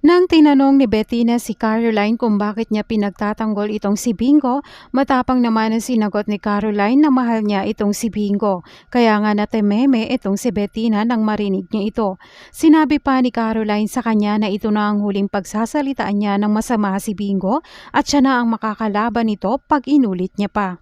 Nang tinanong ni Bettina si Caroline kung bakit niya pinagtatanggol itong si Bingo, matapang naman ang sinagot ni Caroline na mahal niya itong si Bingo. Kaya nga natememe itong si Bettina nang marinig niya ito. Sinabi pa ni Caroline sa kanya na ito na ang huling pagsasalitaan niya ng masama si Bingo at siya na ang makakalaban nito pag inulit niya pa.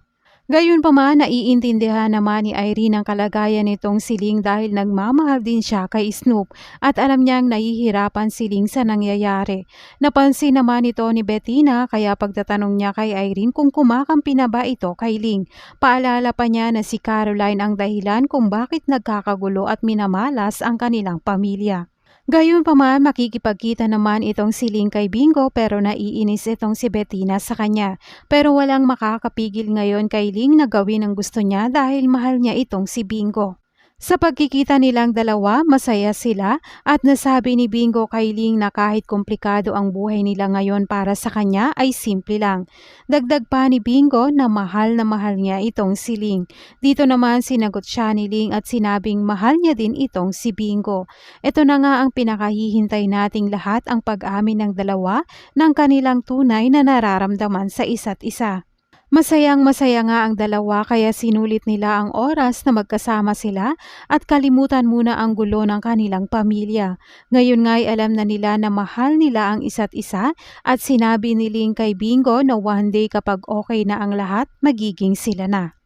Gayunpaman, naiintindihan naman ni Irene ang kalagayan nitong siling dahil nagmamahal din siya kay Snoop at alam niyang nahihirapan siling sa nangyayari. Napansin naman ito ni Bettina kaya pagtatanong niya kay Irene kung kumakampi na ba ito kay Ling. Paalala pa niya na si Caroline ang dahilan kung bakit nagkakagulo at minamalas ang kanilang pamilya. Gayunpaman, makikipagkita naman itong si Ling kay Bingo pero naiinis itong si Bettina sa kanya. Pero walang makakapigil ngayon kay Ling na gawin ang gusto niya dahil mahal niya itong si Bingo. Sa pagkikita nilang dalawa, masaya sila at nasabi ni Bingo kay Ling na kahit komplikado ang buhay nila ngayon para sa kanya ay simple lang. Dagdag pa ni Bingo na mahal niya itong si Ling. Dito naman sinagot siya ni Ling at sinabing mahal niya din itong si Bingo. Ito na nga ang pinakahihintay nating lahat, ang pag-amin ng dalawa ng kanilang tunay na nararamdaman sa isa't isa. Masayang-masaya nga ang dalawa kaya sinulit nila ang oras na magkasama sila at kalimutan muna ang gulo ng kanilang pamilya. Ngayon nga'y alam na nila na mahal nila ang isa't isa at sinabi ni Ling kay Bingo na one day kapag okay na ang lahat, magiging sila na.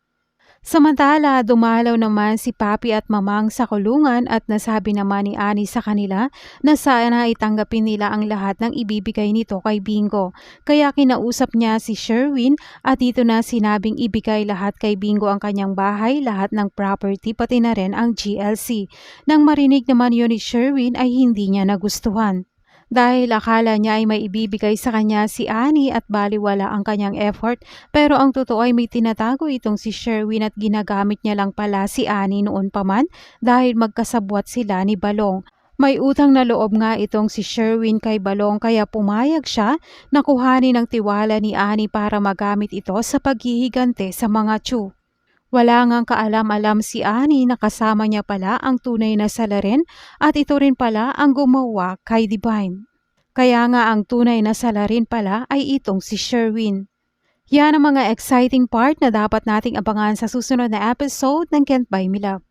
Samantala, dumalaw naman si Papi at Mamang sa kulungan at nasabi naman ni Ani sa kanila na sana itanggapin nila ang lahat ng ibibigay nito kay Bingo. Kaya kinausap niya si Sherwin at dito na sinabing ibigay lahat kay Bingo ang kanyang bahay, lahat ng property pati na rin ang GLC. Nang marinig naman yun ni Sherwin ay hindi niya nagustuhan. Dahil akala niya ay may ibibigay sa kanya si Annie at baliwala ang kanyang effort, pero ang totoo ay may tinatago itong si Sherwin at ginagamit niya lang pala si Annie noon pa man dahil magkasabwat sila ni Balong. May utang na loob nga itong si Sherwin kay Balong kaya pumayag siya na kuhanin ang tiwala ni Annie para magamit ito sa paghihigante sa mga Chu. Wala ngang kaalam-alam si Annie na kasama niya pala ang tunay na salarin at ito rin pala ang gumawa kay Divine. Kaya nga ang tunay na salarin pala ay itong si Sherwin. Yan ang mga exciting part na dapat nating abangan sa susunod na episode ng Can't Buy Me Love.